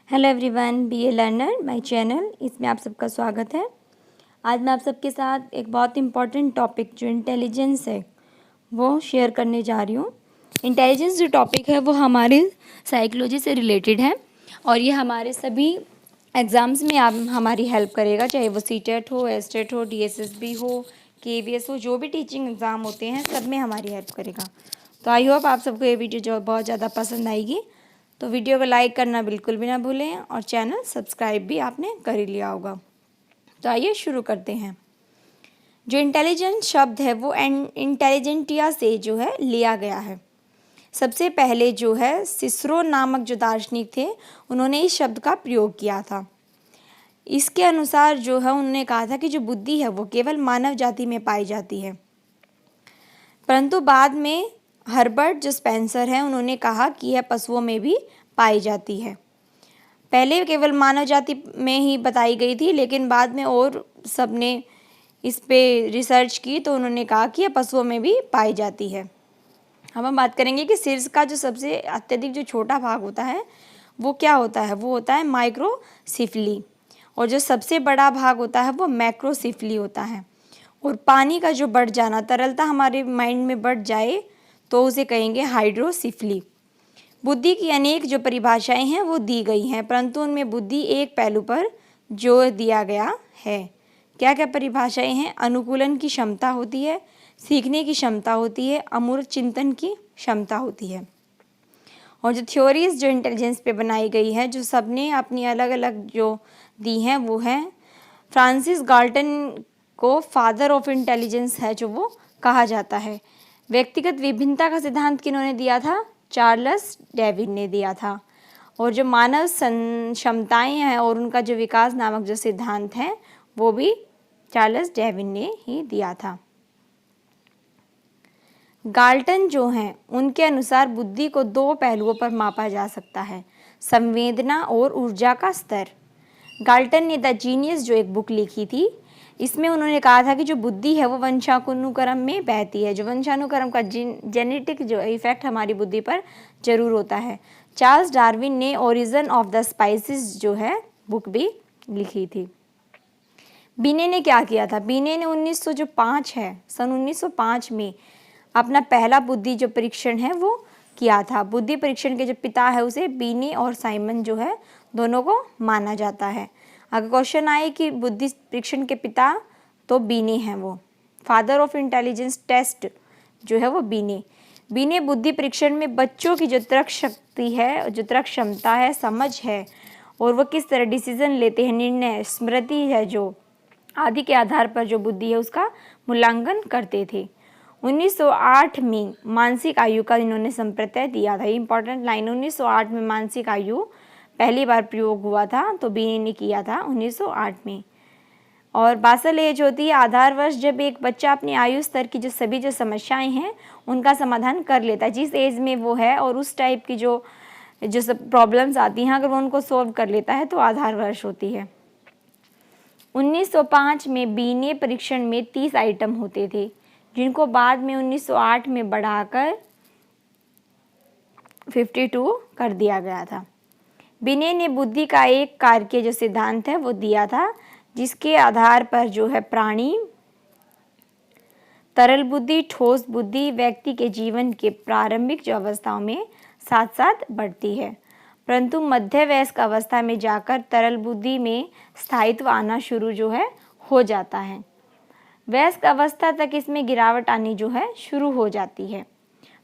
Hello everyone, BA learner my channel, इसमें आप सबका स्वागत है। आज मैं आप सबके साथ एक बहुत इम्पॉर्टेंट टॉपिक जो इंटेलिजेंस है वो शेयर करने जा रही हूँ। इंटेलिजेंस जो टॉपिक है वो हमारे साइकोलॉजी से रिलेटेड है और ये हमारे सभी एग्ज़ाम्स में हमारी हेल्प करेगा, चाहे वो सीटेट हो, एस्टेट हो, डीएसएसबी हो, केवीएस हो, जो भी टीचिंग एग्ज़ाम होते हैं सब में हमारी हेल्प करेगा। तो आई होप आप सबको ये वीडियो जो बहुत ज़्यादा पसंद आएगी। तो वीडियो को लाइक करना बिल्कुल भी ना भूलें और चैनल सब्सक्राइब भी आपने कर ही लिया होगा। तो आइए शुरू करते हैं। जो इंटेलिजेंट शब्द है वो इंटेलिजेंटिया से जो है लिया गया है। सबसे पहले जो है सिसरो नामक जो दार्शनिक थे उन्होंने इस शब्द का प्रयोग किया था। इसके अनुसार जो है उन्होंने कहा था कि जो बुद्धि है वो केवल मानव जाति में पाई जाती है, परंतु बाद में हर्बर्ट जो स्पेंसर हैं उन्होंने कहा कि यह पशुओं में भी पाई जाती है। पहले केवल मानव जाति में ही बताई गई थी, लेकिन बाद में और सब ने इस पे रिसर्च की तो उन्होंने कहा कि यह पशुओं में भी पाई जाती है। अब हम बात करेंगे कि शीर्ष का जो सबसे अत्यधिक जो छोटा भाग होता है वो क्या होता है, वो होता है माइक्रोसिफली, और जो सबसे बड़ा भाग होता है वो मैक्रोसिफली होता है। और पानी का जो बढ़ जाना, तरलता हमारे माइंड में बढ़ जाए तो उसे कहेंगे हाइड्रोसिफली। बुद्धि की अनेक जो परिभाषाएं हैं वो दी गई हैं, परंतु उनमें बुद्धि एक पहलू पर जोर दिया गया है। क्या क्या परिभाषाएं हैं? अनुकूलन की क्षमता होती है, सीखने की क्षमता होती है, अमूर्त चिंतन की क्षमता होती है। और जो थ्योरीज जो इंटेलिजेंस पे बनाई गई है, जो सबने अपनी अलग अलग जो दी हैं, वो है फ्रांसिस गाल्टन को फादर ऑफ इंटेलिजेंस है जो वो कहा जाता है। व्यक्तिगत विभिन्नता का सिद्धांत किन्होंने दिया था? चार्ल्स डार्विन ने दिया था। और जो मानव क्षमताएं हैं और उनका जो विकास नामक जो सिद्धांत है वो भी चार्ल्स डार्विन ने ही दिया था। गाल्टन जो हैं उनके अनुसार बुद्धि को दो पहलुओं पर मापा जा सकता है, संवेदना और ऊर्जा का स्तर। गाल्टन ने द जीनियस जो एक बुक लिखी थी, इसमें उन्होंने कहा था कि जो बुद्धि है वो वंशानुक्रम में बहती है। जो वंशानुक्रम का जेनेटिक जो इफेक्ट हमारी बुद्धि पर जरूर होता है। चार्ल्स डार्विन ने ओरिजिन ऑफ द स्पाइसेस जो है बुक भी लिखी थी। बीने ने क्या किया था? बीने ने 1905 में अपना पहला बुद्धि जो परीक्षण है वो किया था। बुद्धि परीक्षण के जो पिता है उसे बीने और साइमन जो है दोनों को माना जाता है। अगर क्वेश्चन आए कि बुद्धि परीक्षण के पिता, तो बीने हैं वो। फादर ऑफ इंटेलिजेंस टेस्ट जो है वो बीने। बीने बुद्धि परीक्षण में बच्चों की जो तर्क शक्ति है, जो तर्क क्षमता है, समझ है और वो किस तरह डिसीजन लेते हैं, निर्णय, स्मृति है जो आदि के आधार पर जो बुद्धि है उसका मूल्यांकन करते थे। 1908 में मानसिक आयु का इन्होंने संप्रत्यय दिया था। इंपॉर्टेंट लाइन, 1908 में मानसिक आयु पहली बार प्रयोग हुआ था, तो बीने ने किया था 1908 में। और बासल एज होती है आधार वर्ष जब एक बच्चा अपनी आयु स्तर की जो सभी जो समस्याएं हैं उनका समाधान कर लेता है, जिस एज में वो है, और उस टाइप की जो सब प्रॉब्लम्स आती हैं अगर वो उनको सॉल्व कर लेता है तो आधार वर्ष होती है। 1905 में बीने परीक्षण में 30 आइटम होते थे, जिनको बाद में 1908 में बढ़ाकर 52 कर दिया गया था। बीने ने बुद्धि का एक कारकीय जो सिद्धांत है वो दिया था, जिसके आधार पर जो है प्राणी, तरल बुद्धि, ठोस बुद्धि व्यक्ति के जीवन के प्रारंभिक जो अवस्थाओं में साथ साथ बढ़ती है, परंतु मध्य वयस्क अवस्था में जाकर तरल बुद्धि में स्थायित्व आना शुरू जो है हो जाता है। वयस्क अवस्था तक इसमें गिरावट आनी जो है शुरू हो जाती है,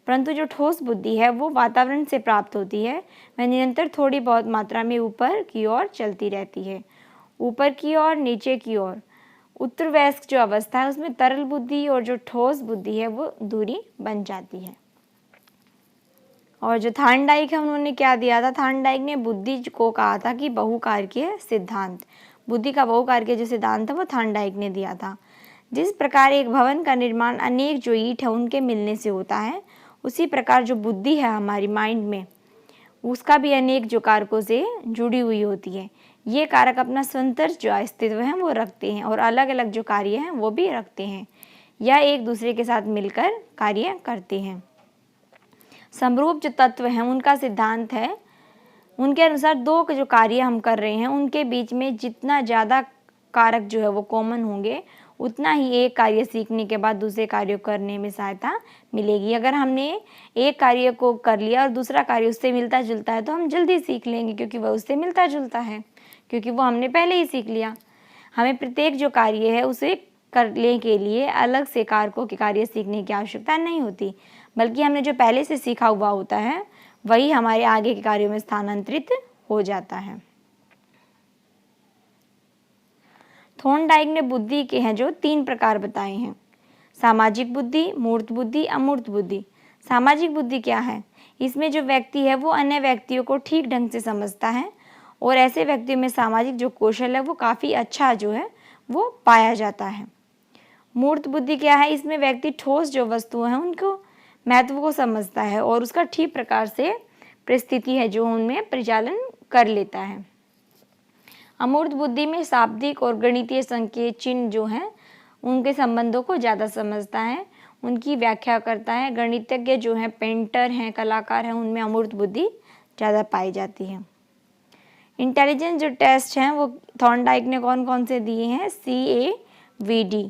परंतु जो ठोस बुद्धि है वो वातावरण से प्राप्त होती है, वह निरंतर थोड़ी बहुत मात्रा में ऊपर की ओर चलती रहती है, ऊपर की ओर, नीचे की ओर। उत्तर वयस्क जो अवस्था है उसमें तरल बुद्धि और जो ठोस बुद्धि है वो दूरी बन जाती है। और जो थार्नडाइक है उन्होंने क्या दिया था? थार्नडाइक ने बुद्धि को कहा था कि बहुकारकीय सिद्धांत, बुद्धि का बहुकारकीय जो सिद्धांत है वो थार्नडाइक ने दिया था। जिस प्रकार एक भवन का निर्माण अनेक जो ईंट है उनके मिलने से होता है, उसी प्रकार जो बुद्धि है हमारी माइंड में उसका भी अनेक जो कारकों से जुड़ी हुई होती है। ये कारक अपना स्वतंत्र जो अस्तित्व है वो रखते हैं और अलग अलग जो कार्य हैं वो भी रखते हैं या एक दूसरे के साथ मिलकर कार्य करते हैं। समरूप जो तत्व हैं उनका सिद्धांत है उनके अनुसार दो के जो कार्य हम कर रहे हैं उनके बीच में जितना ज़्यादा कारक जो है वो कॉमन होंगे, उतना ही एक कार्य सीखने के बाद दूसरे कार्य को करने में सहायता मिलेगी। अगर हमने एक कार्य को कर लिया और दूसरा कार्य उससे मिलता जुलता है तो हम जल्दी सीख लेंगे, क्योंकि वह उससे मिलता जुलता है, क्योंकि वो हमने पहले ही सीख लिया। हमें प्रत्येक जो कार्य है उसे करने के लिए अलग से कारकों के कार्य सीखने की आवश्यकता नहीं होती, बल्कि हमने जो पहले से सीखा हुआ होता है वही हमारे आगे के कार्यों में स्थानांतरित हो जाता है। थॉर्नडाइक ने बुद्धि के हैं जो 3 प्रकार बताए हैं: सामाजिक बुद्धि, मूर्त बुद्धि, अमूर्त बुद्धि। सामाजिक बुद्धि क्या है? इसमें जो व्यक्ति है वो अन्य व्यक्तियों को ठीक ढंग से समझता है और ऐसे व्यक्तियों में सामाजिक जो कौशल है वो काफ़ी अच्छा जो है वो पाया जाता है। मूर्त बुद्धि क्या है? इसमें व्यक्ति ठोस जो वस्तुएं हैं उनको महत्व को समझता है और उसका ठीक प्रकार से परिस्थिति है जो उनमें परिचालन कर लेता है। अमूर्त बुद्धि में शाब्दिक और गणितीय संकेत चिन्ह जो हैं उनके संबंधों को ज़्यादा समझता है, उनकी व्याख्या करता है। गणितज्ञ जो हैं, पेंटर हैं, कलाकार हैं, उनमें अमूर्त बुद्धि ज़्यादा पाई जाती है। इंटेलिजेंस जो टेस्ट हैं वो थॉर्नडाइक ने कौन कौन से दिए हैं? CAVD,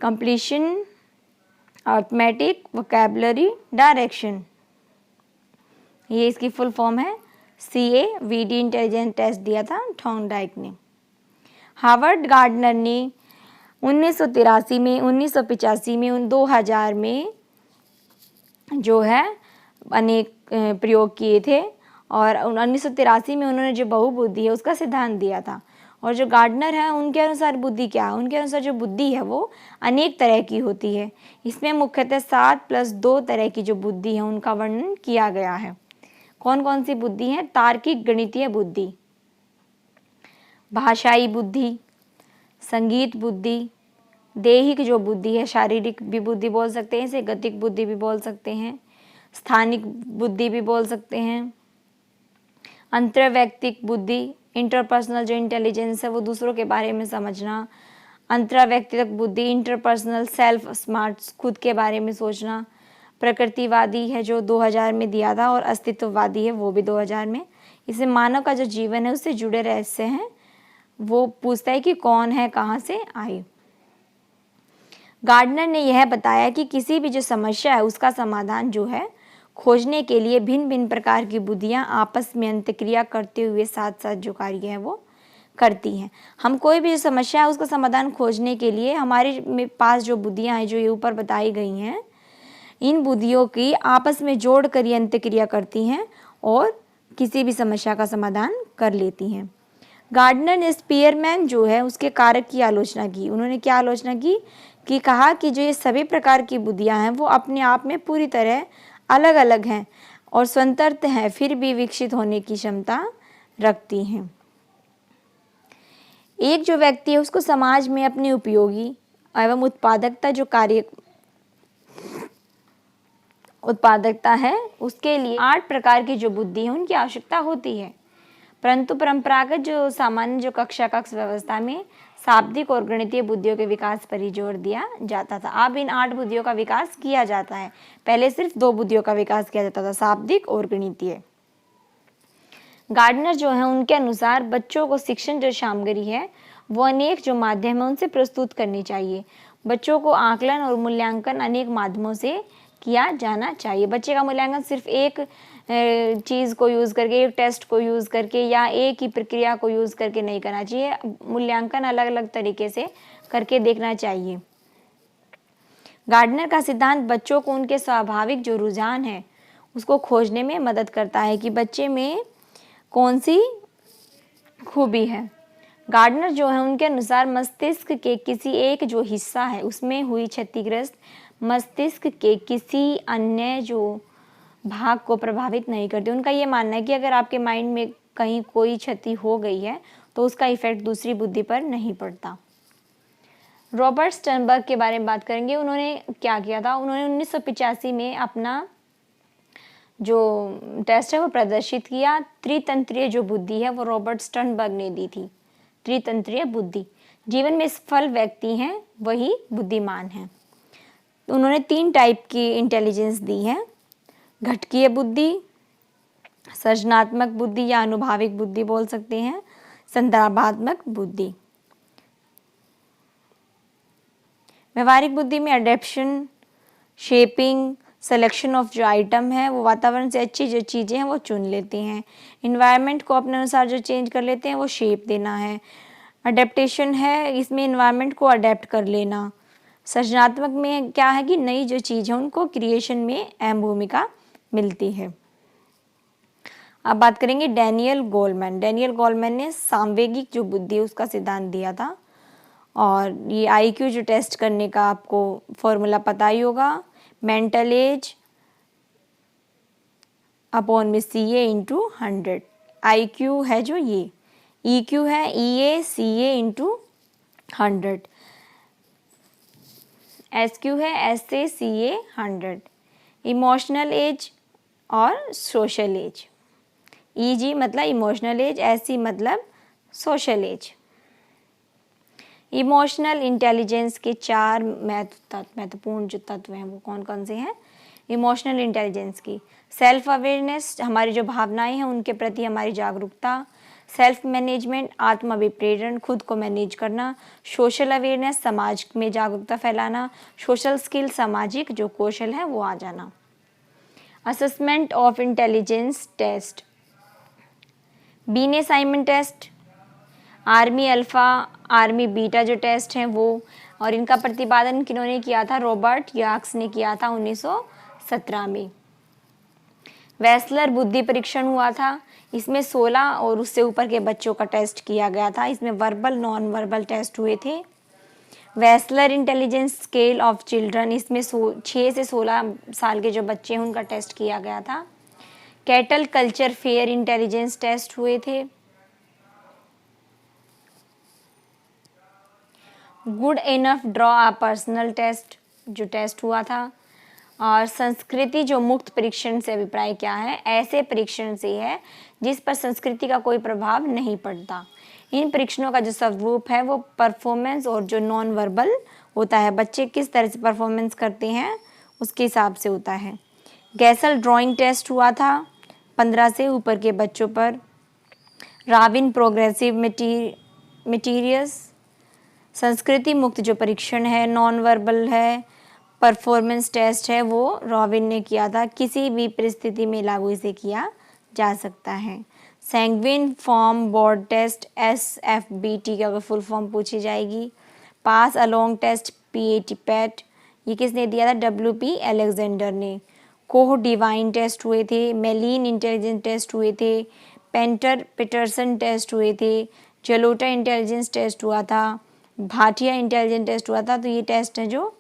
completion, arithmetic, vocabulary, direction, ये इसकी फुल फॉर्म है। CAVD इंटेलिजेंस टेस्ट दिया था थॉर्नडाइक ने। हार्वर्ड गार्डनर ने 1983 में, 1985 में, 2000 में जो है अनेक प्रयोग किए थे और 1983 में उन्होंने जो बहुबुद्धि है उसका सिद्धांत दिया था। और जो गार्डनर है उनके अनुसार बुद्धि क्या है? उनके अनुसार जो बुद्धि है वो अनेक तरह की होती है। इसमें मुख्यतः 7+2 तरह की जो बुद्धि है उनका वर्णन किया गया है। कौन कौन सी बुद्धि है? तार्किक गणितीय बुद्धि, भाषाई बुद्धि, संगीत बुद्धि, दैहिक जो बुद्धि है, शारीरिक भी बुद्धि बोल सकते हैं इसे, गतिक बुद्धि भी बोल सकते हैं, स्थानिक बुद्धि भी बोल सकते हैं, अंतर्वैयक्तिक बुद्धि, इंटरपर्सनल जो इंटेलिजेंस है वो दूसरों के बारे में समझना, अंतर्वैयक्तिक बुद्धि, इंटरपर्सनल सेल्फ स्मार्ट, खुद के बारे में सोचना, प्रकृतिवादी है जो 2000 में दिया था और अस्तित्ववादी है वो भी 2000 में। इसे मानव का जो जीवन है उससे जुड़े रहस्य हैं वो पूछता है कि कौन है, कहाँ से आए। गार्डनर ने यह बताया कि किसी भी जो समस्या है उसका समाधान जो है खोजने के लिए भिन्न भिन्न प्रकार की बुद्धियाँ आपस में अंतक्रिया करते हुए साथ साथ जो कार्य है वो करती हैं। हम कोई भी जो समस्या है उसका समाधान खोजने के लिए हमारे पास जो बुद्धियाँ हैं जो ये ऊपर बताई गई हैं, इन बुद्धियों की आपस में जोड़ कर ये अंतक्रिया करती हैं और किसी भी समस्या का समाधान कर लेती हैं। गार्डनर ने स्पीयरमैन जो है उसके कारक की आलोचना की। उन्होंने क्या आलोचना की कि कहा कि जो ये सभी प्रकार की बुद्धियाँ हैं वो अपने आप में पूरी तरह अलग अलग हैं और स्वतंत्र हैं, फिर भी विकसित होने की क्षमता रखती हैं। एक जो व्यक्ति है उसको समाज में अपनी उपयोगी एवं उत्पादकता है उसके लिए 8 प्रकार की जो बुद्धि है उनकी आवश्यकता होती है, परंतु परंपरागत जो सामान्य जो कक्षा व्यवस्था में शाब्दिक और गणितीय बुद्धियों के विकास पर ही जोर दिया जाता था। अब इन 8 बुद्धियों का विकास किया जाता है, पहले सिर्फ 2 बुद्धियों का विकास किया जाता था, शाब्दिक और गणितीय। गार्डनर जो है उनके अनुसार बच्चों को शिक्षण जो सामग्री है वो अनेक जो माध्यम है उनसे प्रस्तुत करनी चाहिए। बच्चों को आकलन और मूल्यांकन अनेक माध्यमों से किया जाना चाहिए। बच्चे का मूल्यांकन सिर्फ एक चीज़ को यूज़ करके, एक टेस्ट को यूज़ करके या एक ही प्रक्रिया को यूज़ करके नहीं करना चाहिए। मूल्यांकन अलग अलग तरीके से करके देखना चाहिए। गार्डनर का सिद्धांत बच्चों को उनके स्वाभाविक जो रुझान है उसको खोजने में मदद करता है कि बच्चे में कौन सी खूबी है। गार्डनर जो है उनके अनुसार मस्तिष्क के किसी एक जो हिस्सा है उसमें हुई क्षतिग्रस्त मस्तिष्क के किसी अन्य जो भाग को प्रभावित नहीं करती। उनका ये मानना है कि अगर आपके माइंड में कहीं कोई क्षति हो गई है तो उसका इफेक्ट दूसरी बुद्धि पर नहीं पड़ता। रॉबर्ट स्टर्नबर्ग के बारे में बात करेंगे। उन्होंने क्या किया था? उन्होंने 1985 में अपना जो टेस्ट है वो प्रदर्शित किया। त्रितंत्रीय जो बुद्धि है वो रॉबर्ट स्टर्नबर्ग ने दी थी। त्रितंत्रीय बुद्धि, जीवन में सफल व्यक्ति हैं वही बुद्धिमान हैं। उन्होंने 3 टाइप की इंटेलिजेंस दी है: घटकीय बुद्धि, सृजनात्मक बुद्धि या अनुभाविक बुद्धि बोल सकते हैं, संदर्भात्मक बुद्धि। व्यवहारिक बुद्धि में अडेप्शन, शेपिंग, सिलेक्शन ऑफ जो आइटम है वो वातावरण से अच्छी जो चीज़ें हैं वो चुन लेते हैं। इन्वायरमेंट को अपने अनुसार जो चेंज कर लेते हैं वो शेप देना है। अडेप्टेशन है, इसमें इन्वायरमेंट को अडेप्ट कर लेना। सृजनात्मक में क्या है कि नई जो चीज़ है उनको क्रिएशन में अहम भूमिका मिलती है। अब बात करेंगे डैनियल गोलमैन। डैनियल गोलमैन ने सामवेगिक जो बुद्धि है उसका सिद्धांत दिया था, और ये IQ जो टेस्ट करने का आपको फॉर्मूला पता ही होगा, मेंटल एज अपॉन में CA इंटू 100। IQ है जो ये, EQ है EA CA इंटू 100, SQ है SA CA 100। इमोशनल एज और सोशल एज, EG मतलब इमोशनल एज, SC मतलब सोशल एज। इमोशनल इंटेलिजेंस के 4 महत्वपूर्ण जो तत्व हैं वो कौन कौन से हैं? इमोशनल इंटेलिजेंस की सेल्फ अवेयरनेस, हमारी जो भावनाएं हैं उनके प्रति हमारी जागरूकता। सेल्फ मैनेजमेंट, आत्म अभिप्रेरण, खुद को मैनेज करना। सोशल अवेयरनेस, समाज में जागरूकता फैलाना। सोशल स्किल, सामाजिक जो कौशल है वो आ जाना। Assessment of intelligence test, Binet Simon test, army alpha, army beta जो टेस्ट हैं वो, और इनका प्रतिपादन किन्होंने किया था? रॉबर्ट याक्स ने किया था 1917 में। वेस्लर बुद्धि परीक्षण हुआ था, इसमें 16 और उससे ऊपर के बच्चों का टेस्ट किया गया था। इसमें वर्बल, नॉन वर्बल टेस्ट हुए थे। Wechsler intelligence scale of children, इसमें 6 से 16 साल के जो बच्चे हैं उनका टेस्ट किया गया था। Cattell culture fair intelligence test हुए थे। Goodenough draw a personal test जो टेस्ट हुआ था। और संस्कृति जो मुक्त परीक्षण से अभिप्राय क्या है? ऐसे परीक्षण से है जिस पर संस्कृति का कोई प्रभाव नहीं पड़ता। इन परीक्षणों का जो स्वरूप है वो परफॉर्मेंस और जो नॉन वर्बल होता है, बच्चे किस तरह से परफॉर्मेंस करते हैं उसके हिसाब से होता है। गैसल ड्राइंग टेस्ट हुआ था 15 से ऊपर के बच्चों पर। राविन प्रोग्रेसिव मटीरियल्स, संस्कृति मुक्त जो परीक्षण है, नॉन वर्बल है, परफॉर्मेंस टेस्ट है, वो रॉबिन ने किया था। किसी भी परिस्थिति में लागू इसे किया जा सकता है। Seguin form board test, SFBT की अगर फुल फॉर्म पूछी जाएगी। Pass along test, PAT PAT, ये किसने दिया था? WP अलेक्जेंडर ने। कोह डिवाइन टेस्ट हुए थे। मेलिन इंटेलिजेंस टेस्ट हुए थे। पेंटर पीटरसन टेस्ट हुए थे। जलोटा इंटेलिजेंस टेस्ट हुआ था। भाटिया इंटेलिजेंस टेस्ट हुआ था। तो ये टेस्ट हैं जो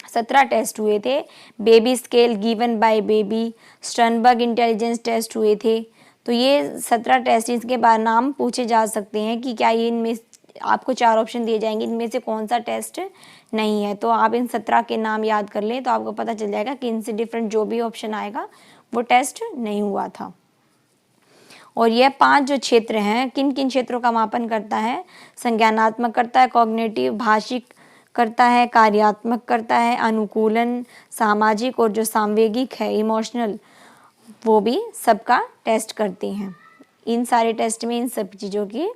17 टेस्ट हुए थे। Bayley scale given by Bayley, Sternberg intelligence test हुए थे। तो ये 17 टेस्ट, इसके बाद नाम पूछे जा सकते हैं कि क्या ये इनमें, आपको 4 ऑप्शन दिए जाएंगे, इनमें से कौन सा टेस्ट नहीं है। तो आप इन 17 के नाम याद कर लें तो आपको पता चल जाएगा कि इनसे डिफरेंट जो भी ऑप्शन आएगा वो टेस्ट नहीं हुआ था। और यह 5 जो क्षेत्र हैं, किन किन क्षेत्रों का मापन करता है? संज्ञानात्मक करता है, कॉग्निटिव भाषिक करता है, कार्यात्मक करता है, अनुकूलन, सामाजिक और जो सांवेगिक है इमोशनल, वो भी सबका टेस्ट करते हैं। इन सारे टेस्ट में इन सब चीज़ों की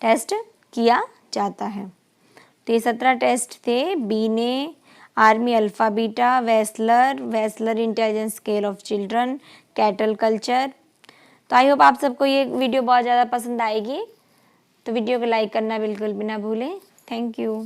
टेस्ट किया जाता है। तो ये 17 टेस्ट थे। बीने, army alpha beta, Wechsler intelligence scale of children, cattle culture. तो आई होप आप सबको ये वीडियो बहुत ज़्यादा पसंद आएगी। तो वीडियो को लाइक करना बिल्कुल भी ना भूलें। Thank you.